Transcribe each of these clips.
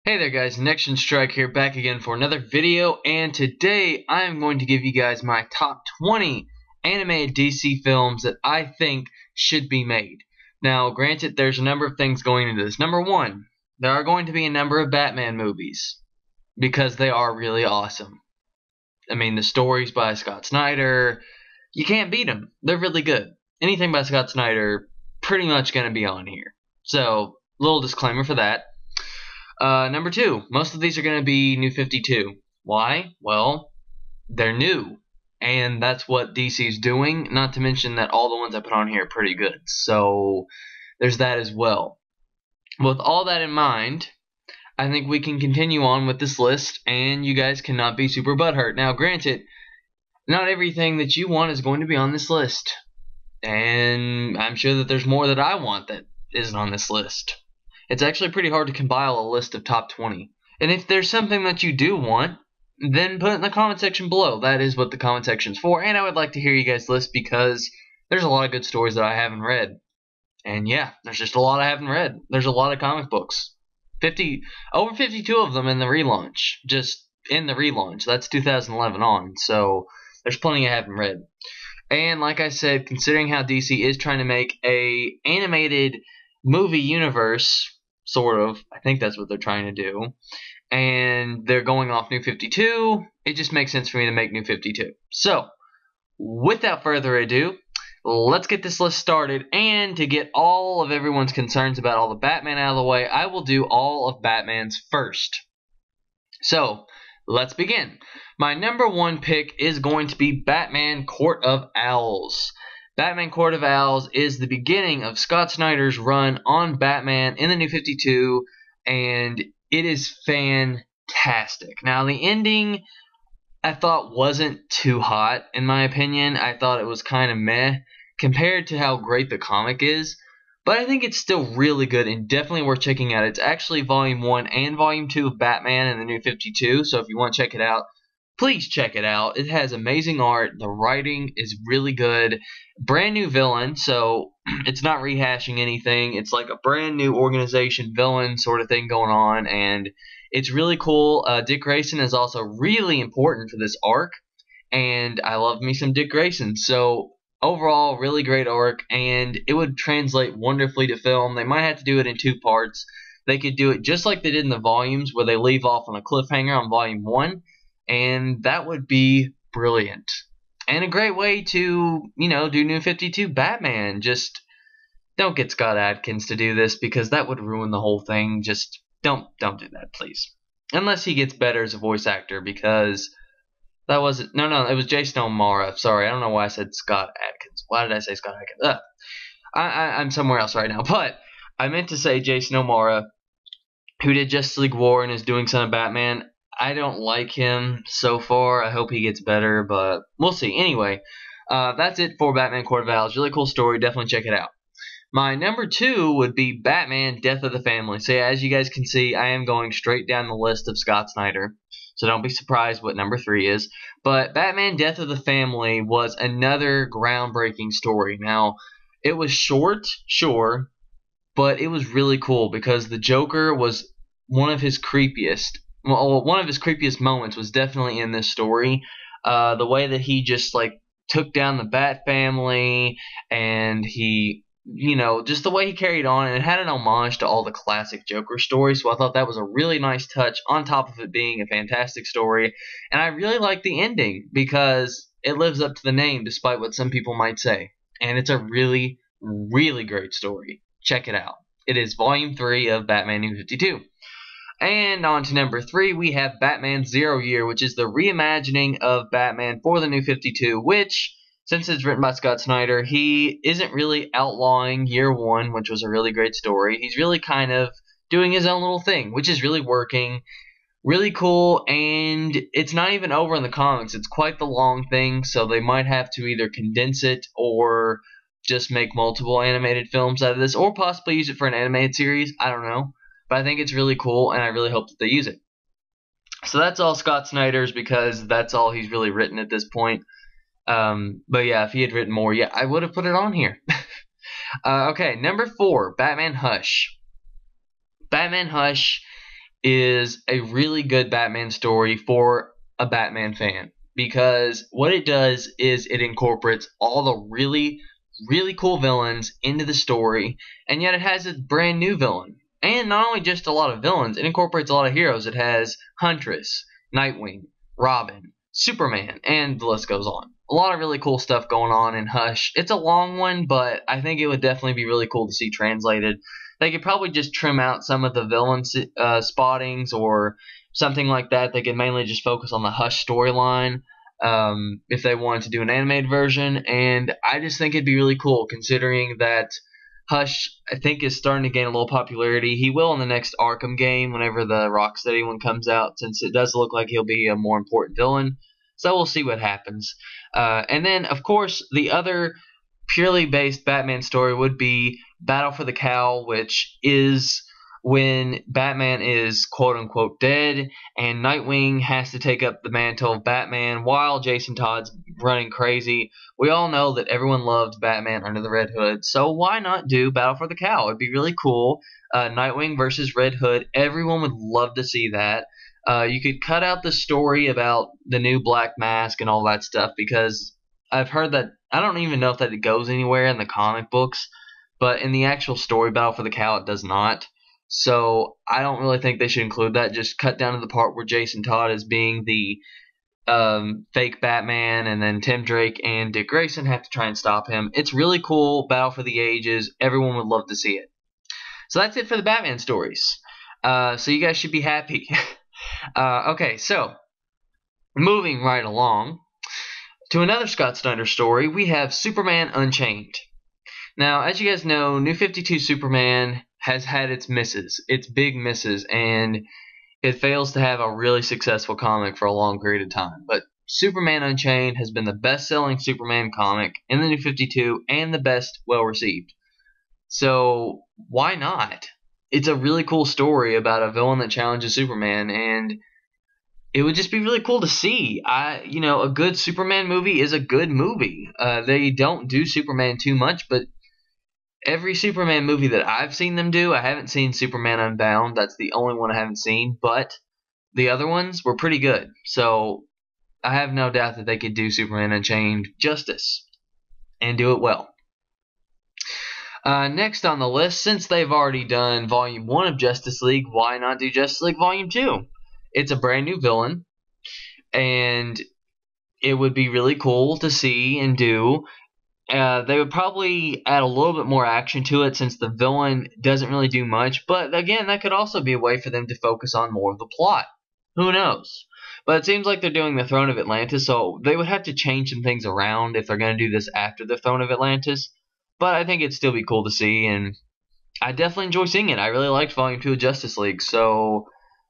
Hey there guys, Next Strike here, back again for another video, and today I am going to give you guys my top 20 animated DC films that I think should be made. Now, granted, there's a number of things going into this. Number one, there are going to be a number of Batman movies, because they are really awesome. I mean, the stories by Scott Snyder, you can't beat them. They're really good. Anything by Scott Snyder, pretty much going to be on here. So, little disclaimer for that. Number two, most of these are going to be New 52. Why? Well, they're new, and that's what DC's doing, not to mention that all the ones I put on here are pretty good. So, there's that as well. With all that in mind, I think we can continue on with this list, and you guys cannot be super butthurt. Now, granted, not everything that you want is going to be on this list, and I'm sure that there's more that I want that isn't on this list. It's actually pretty hard to compile a list of top 20. And if there's something that you do want, then put it in the comment section below. That is what the comment section's for. And I would like to hear you guys' list because there's a lot of good stories that I haven't read. And yeah, there's just a lot I haven't read. There's a lot of comic books. Over 52 of them in the relaunch. Just in the relaunch. That's 2011 on. So there's plenty I haven't read. And like I said, considering how DC is trying to make a animated movie universe, sort of. I think that's what they're trying to do. And they're going off New 52. It just makes sense for me to make New 52. So, without further ado, let's get this list started. And to get all of everyone's concerns about all the Batman out of the way, I will do all of Batman's first. So, let's begin. My number one pick is going to be Batman Court of Owls. Batman Court of Owls is the beginning of Scott Snyder's run on Batman in the New 52, and it is fantastic. Now, the ending, I thought, wasn't too hot, in my opinion. I thought it was kind of meh compared to how great the comic is, but I think it's still really good and definitely worth checking out. It's actually Volume 1 and Volume 2 of Batman in the New 52, so if you want to check it out, please check it out. It has amazing art. The writing is really good. Brand new villain, so it's not rehashing anything. It's like a brand new organization villain sort of thing going on, and it's really cool. Dick Grayson is also really important for this arc, and I love me some Dick Grayson. So overall, really great arc, and it would translate wonderfully to film. They might have to do it in 2 parts. They could do it just like they did in the volumes, where they leave off on a cliffhanger on Volume 1. And that would be brilliant. And a great way to, do New 52 Batman. Just don't get Scott Adkins to do this because that would ruin the whole thing. Just don't do that, please. Unless he gets better as a voice actor, because that wasn't... No, it was Jason O'Mara. Sorry, I don't know why I said Scott Adkins. Why did I say Scott Adkins? I'm somewhere else right now. But I meant to say Jason O'Mara, who did Justice League War and is doing Son of Batman. I don't like him so far. I hope he gets better, but we'll see. Anyway, that's it for Batman Court of Owls. Really cool story. Definitely check it out. My number 2 would be Batman Death of the Family. So yeah, as you guys can see, I am going straight down the list of Scott Snyder. So don't be surprised what number 3 is. But Batman Death of the Family was another groundbreaking story. Now, it was short, sure, but it was really cool because the Joker was one of his creepiest. Well, one of his creepiest moments was definitely in this story. The way that he just, took down the Bat family, and he, just the way he carried on, and it had an homage to all the classic Joker stories, so I thought that was a really nice touch, on top of it being a fantastic story, and I really like the ending, because it lives up to the name, despite what some people might say, and it's a really, really great story. Check it out. It is Volume 3 of Batman New 52. And on to number 3, we have Batman Zero Year, which is the reimagining of Batman for the New 52, which, since it's written by Scott Snyder, he isn't really outlawing Year 1, which was a really great story. He's really kind of doing his own little thing, which is really working. Really cool, and it's not even over in the comics. It's quite the long thing, so they might have to either condense it or just make multiple animated films out of this, or possibly use it for an animated series. I don't know. But I think it's really cool, and I really hope that they use it. So that's all Scott Snyder's, because that's all he's really written at this point. But yeah, if he had written more, yeah, I would have put it on here. Okay, number 4, Batman Hush. Batman Hush is a really good Batman story for a Batman fan, because what it does is it incorporates all the really cool villains into the story, and yet it has a brand new villain. And not only just a lot of villains, it incorporates a lot of heroes. It has Huntress, Nightwing, Robin, Superman, and the list goes on. A lot of really cool stuff going on in Hush. It's a long one, but I think it would definitely be really cool to see translated. They could probably just trim out some of the villain spottings or something like that. They could mainly just focus on the Hush storyline if they wanted to do an animated version. And I just think it'd be really cool, considering that Hush, I think, is starting to gain a little popularity. He will in the next Arkham game whenever the Rocksteady one comes out, since it does look like he'll be a more important villain. So we'll see what happens. And then, of course, the other purely based Batman story would be Battle for the Cowl, which is when Batman is quote-unquote dead, and Nightwing has to take up the mantle of Batman while Jason Todd's running crazy. We all know that everyone loved Batman Under the Red Hood, so why not do Battle for the Cowl? It'd be really cool. Nightwing versus Red Hood. Everyone would love to see that. You could cut out the story about the new Black Mask and all that stuff, because I've heard that, I don't even know if that it goes anywhere in the comic books, but in the actual story Battle for the Cowl it does not. So I don't really think they should include that. Just cut down to the part where Jason Todd is being the fake Batman, and then Tim Drake and Dick Grayson have to try and stop him. It's really cool. Battle for the ages. Everyone would love to see it. So that's it for the Batman stories. So you guys should be happy. Okay, so moving right along to another Scott Snyder story, we have Superman Unchained. Now, as you guys know, New 52 Superman has had its misses, its big misses, and it fails to have a really successful comic for a long period of time. But Superman Unchained has been the best-selling Superman comic in the New 52 and the best well-received. So why not? It's a really cool story about a villain that challenges Superman, and it would just be really cool to see. A good Superman movie is a good movie. They don't do Superman too much, but every Superman movie that I've seen them do, I haven't seen Superman Unbound. That's the only one I haven't seen, but the other ones were pretty good. So I have no doubt that they could do Superman Unchained justice and do it well. Next on the list, since they've already done Volume 1 of Justice League, why not do Justice League Volume 2? It's a brand new villain, and it would be really cool to see and do. They would probably add a little bit more action to it, since the villain doesn't really do much. But again, that could also be a way for them to focus on more of the plot. Who knows? But it seems like they're doing the Throne of Atlantis, so they would have to change some things around if they're going to do this after the Throne of Atlantis. But I think it'd still be cool to see, and I definitely enjoy seeing it. I really liked Volume 2 of Justice League, so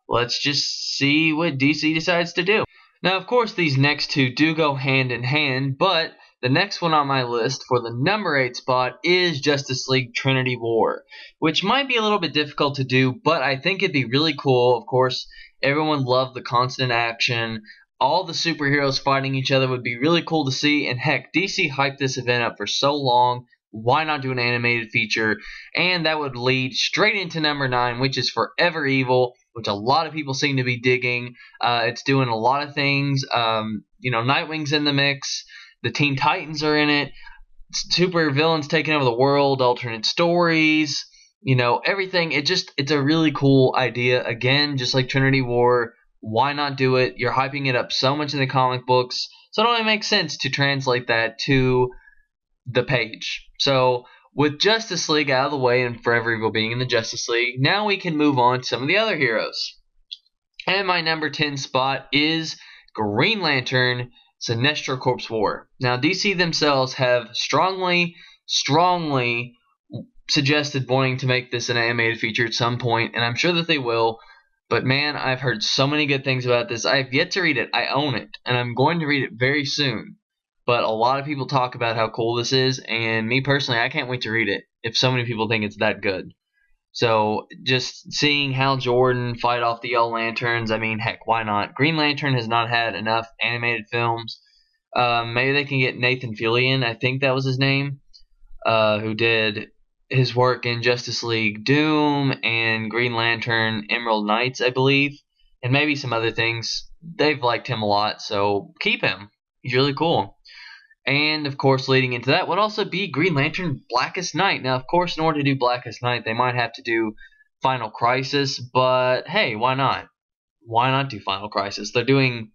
let's just see what DC decides to do. Now, of course, these next two do go hand in hand, but the next one on my list for the number 8 spot is Justice League Trinity War, which might be a little bit difficult to do, but I think it'd be really cool. Of course, everyone loved the constant action. All the superheroes fighting each other would be really cool to see, and heck, DC hyped this event up for so long. Why not do an animated feature? And that would lead straight into number 9, which is Forever Evil, which a lot of people seem to be digging. It's doing a lot of things. Nightwing's in the mix. The Teen Titans are in it. Super villains taking over the world. Alternate stories. Everything. It's a really cool idea. Again, just like Trinity War. Why not do it? You're hyping it up so much in the comic books. So it only makes sense to translate that to the page. So with Justice League out of the way and Forever Evil being in the Justice League, now we can move on to some of the other heroes. And my number 10 spot is Green Lantern Sinestro Corps War. Now, DC themselves have strongly suggested wanting to make this an animated feature at some point, and I'm sure that they will. But man, I've heard so many good things about this. I have yet to read it. I own it, and I'm going to read it very soon. But a lot of people talk about how cool this is, and me personally, I can't wait to read it if so many people think it's that good. So just seeing Hal Jordan fight off the Yellow Lanterns, I mean, heck, why not? Green Lantern has not had enough animated films. Maybe they can get Nathan Fillion, I think that was his name, who did his work in Justice League Doom and Green Lantern Emerald Knights, I believe, and maybe some other things. They've liked him a lot, so keep him. He's really cool. And, of course, leading into that would also be Green Lantern Blackest Night. Now, of course, in order to do Blackest Night, they might have to do Final Crisis, but hey, why not? Why not do Final Crisis? They're doing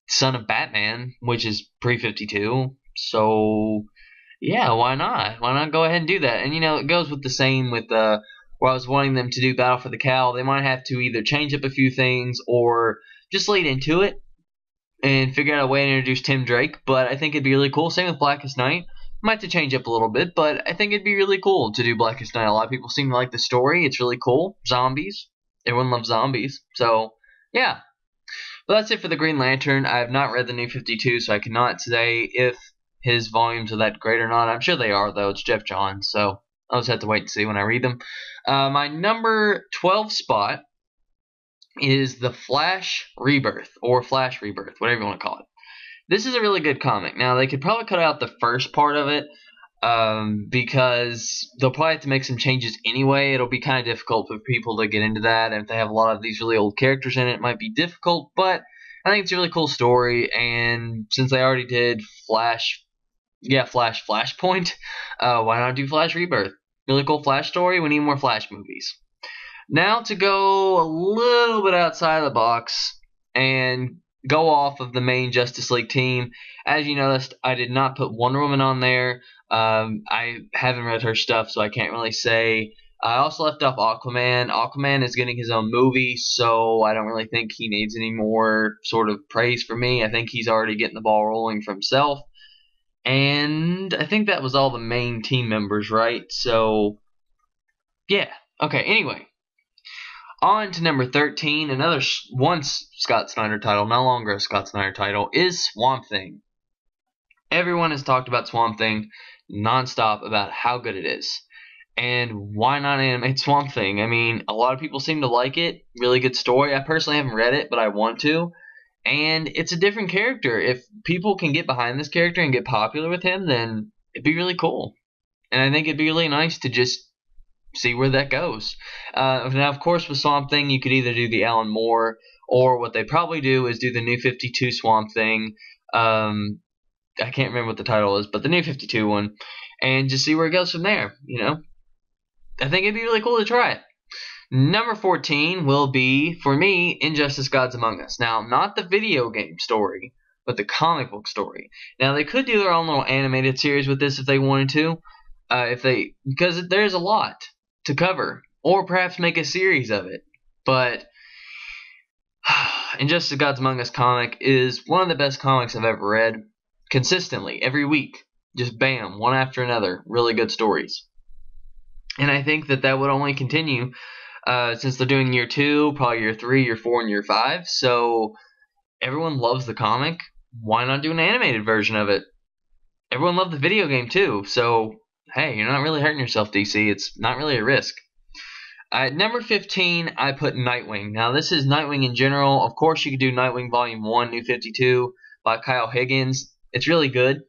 Son of Batman, which is pre-52, so yeah, why not? Why not go ahead and do that? And, it goes with the same with where I was wanting them to do Battle for the Cowl. They might have to either change up a few things or just lead into it and figure out a way to introduce Tim Drake, but I think it'd be really cool. Same with Blackest Night. Might have to change up a little bit, but I think it'd be really cool to do Blackest Night. A lot of people seem to like the story. It's really cool. Zombies. Everyone loves zombies. So, yeah. But that's it for the Green Lantern. I have not read the New 52, so I cannot say if his volumes are that great or not. I'm sure they are, though. It's Jeff Johns, so I'll just have to wait and see when I read them. My number 12 spot is The Flash Rebirth, or Flash Rebirth, whatever you want to call it. This is a really good comic. Now, they could probably cut out the first part of it because they'll probably have to make some changes anyway. It'll be kind of difficult for people to get into that, and if they have a lot of these really old characters in it, it might be difficult, but I think it's a really cool story, and since they already did Flashpoint, why not do Flash Rebirth? Really cool Flash story. We need more Flash movies. Now to go a little bit outside of the box and go off of the main Justice League team. As you noticed, I did not put Wonder Woman on there. I haven't read her stuff, so I can't really say. I also left off Aquaman. Aquaman is getting his own movie, so I don't really think he needs any more sort of praise from me. I think he's already getting the ball rolling for himself. And I think that was all the main team members, right? So, yeah. Okay, anyway. On to number 13, another once Scott Snyder title, no longer a Scott Snyder title, is Swamp Thing. Everyone has talked about Swamp Thing nonstop about how good it is. And why not animate Swamp Thing? I mean, a lot of people seem to like it. Really good story. I personally haven't read it, but I want to. And it's a different character. If people can get behind this character and get popular with him, then it'd be really cool. And I think it'd be really nice to just see where that goes. Now, of course, with Swamp Thing, you could either do the Alan Moore, or what they probably do is do the New 52 Swamp Thing. I can't remember what the title is, but the New 52 one, and just see where it goes from there. I think it'd be really cool to try it. Number 14 will be, for me, Injustice: Gods Among Us. Now, not the video game story, but the comic book story. Now, they could do their own little animated series with this if they wanted to, because there's a lot to cover, or perhaps make a series of it. But Injustice: Gods Among Us comic is one of the best comics I've ever read. Consistently, every week, just bam, one after another, really good stories. And I think that would only continue since they're doing year 2, probably year 3, year 4, and year 5. So everyone loves the comic. Why not do an animated version of it? Everyone loved the video game too. So hey, you're not really hurting yourself, DC. It's not really a risk. At number 15, I put Nightwing. Now, this is Nightwing in general. Of course, you could do Nightwing Volume 1, New 52, by Kyle Higgins. It's really good.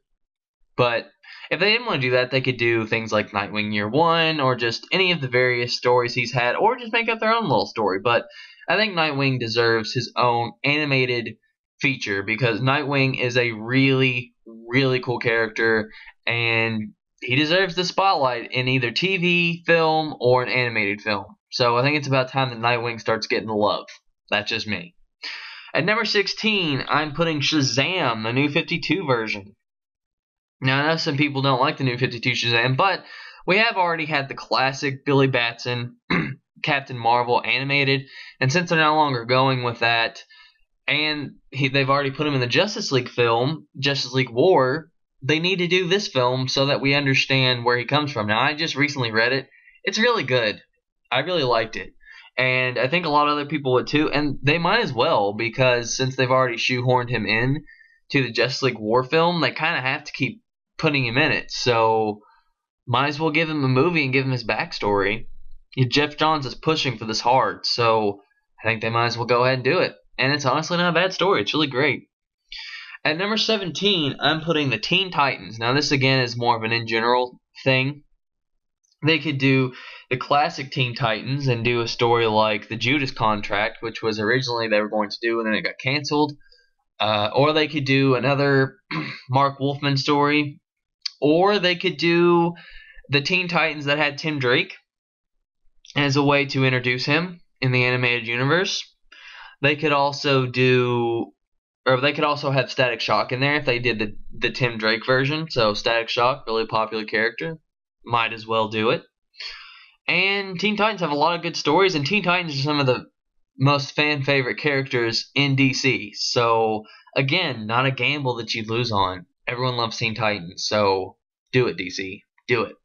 But if they didn't want to do that, they could do things like Nightwing Year 1, or just any of the various stories he's had, or just make up their own little story. But I think Nightwing deserves his own animated feature, because Nightwing is a really, really cool character, and he deserves the spotlight in either TV, film, or an animated film. So I think it's about time that Nightwing starts getting the love. That's just me. At number 16, I'm putting Shazam, the New 52 version. Now, I know some people don't like the New 52 Shazam, but we have already had the classic Billy Batson, Captain Marvel animated, and since they're no longer going with that, and they've already put him in the Justice League film, Justice League War, they need to do this film so that we understand where he comes from. Now, I just recently read it. It's really good. I really liked it. And I think a lot of other people would too. And they might as well, because since they've already shoehorned him in to the Justice League War film, they kind of have to keep putting him in it. So might as well give him a movie and give him his backstory. Jeff Johns is pushing for this hard. So I think they might as well go ahead and do it. And it's honestly not a bad story. It's really great. At number 17, I'm putting the Teen Titans. Now, this again is more of an in general thing. They could do the classic Teen Titans and do a story like the Judas Contract, which was originally they were going to do and then it got canceled. Or they could do another Mark Wolfman story. Or they could do the Teen Titans that had Tim Drake as a way to introduce him in the animated universe. They could also do, or they could also have Static Shock in there if they did the Tim Drake version. So Static Shock, really popular character, might as well do it. And Teen Titans have a lot of good stories, and Teen Titans are some of the most fan favorite characters in DC. So again, not a gamble that you lose on. Everyone loves Teen Titans, so do it, DC. Do it.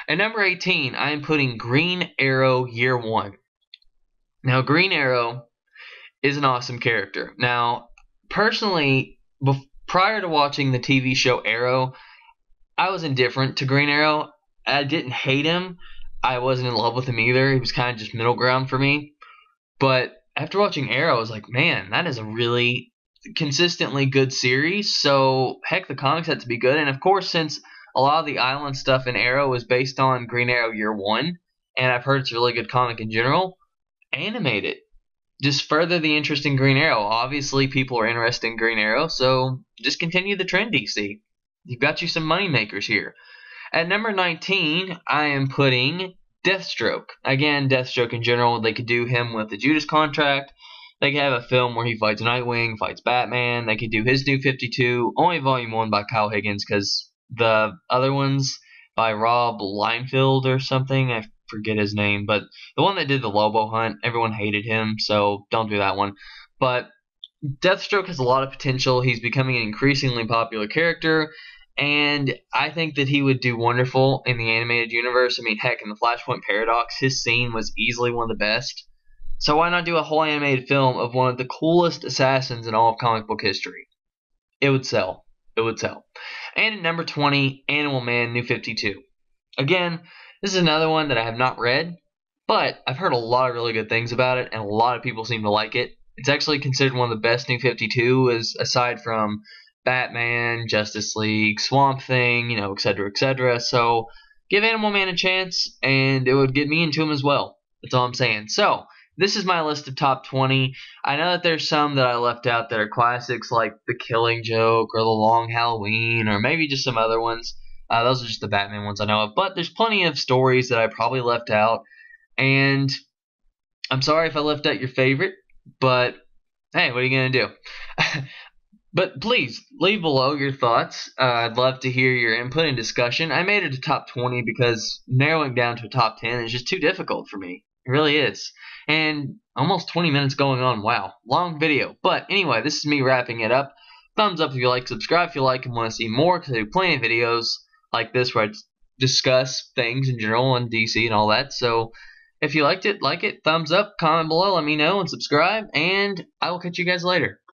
At number 18, I am putting Green Arrow Year 1. Now, Green Arrow is an awesome character. Now, personally, prior to watching the TV show Arrow, I was indifferent to Green Arrow. I didn't hate him. I wasn't in love with him either. He was kind of just middle ground for me. But after watching Arrow, I was like, man, that is a really consistently good series. So, heck, the comics had to be good. And, of course, since a lot of the Island stuff in Arrow is based on Green Arrow Year 1, and I've heard it's a really good comic in general, animate it. Just further the interest in Green Arrow. Obviously, people are interested in Green Arrow, so just continue the trend, DC. You've got you some money makers here. At number 19, I am putting Deathstroke. Again, Deathstroke in general, they could do him with the Judas Contract. They could have a film where he fights Nightwing, fights Batman. They could do his New 52, only Volume 1 by Kyle Higgins, because the other ones by Rob Liefeld or something, I forget his name, but the one that did the Lobo Hunt, everyone hated him, so don't do that one. But Deathstroke has a lot of potential. He's becoming an increasingly popular character, and I think that he would do wonderful in the animated universe. I mean, heck, in the Flashpoint Paradox, his scene was easily one of the best. So why not do a whole animated film of one of the coolest assassins in all of comic book history? It would sell. It would sell. And at number 20, Animal Man New 52. Again, this is another one that I have not read, but I've heard a lot of really good things about it, and a lot of people seem to like it. It's actually considered one of the best New 52, aside from Batman, Justice League, Swamp Thing, etc., etc. So give Animal Man a chance, and it would get me into him as well. That's all I'm saying. So this is my list of top 20. I know that there's some that I left out that are classics, like The Killing Joke or The Long Halloween, or maybe just some other ones. Those are just the Batman ones I know of. But there's plenty of stories that I probably left out. And I'm sorry if I left out your favorite, but hey, what are you going to do? But please, leave below your thoughts. I'd love to hear your input and discussion. I made it a top 20 because narrowing down to a top 10 is just too difficult for me. It really is. And almost 20 minutes going on. Wow. Long video. But anyway, this is me wrapping it up. Thumbs up if you like. Subscribe if you like and want to see more, because I do plenty of videos like this where I discuss things in general and DC and all that. So if you liked it, like it. Thumbs up. Comment below. Let me know and subscribe. And I will catch you guys later.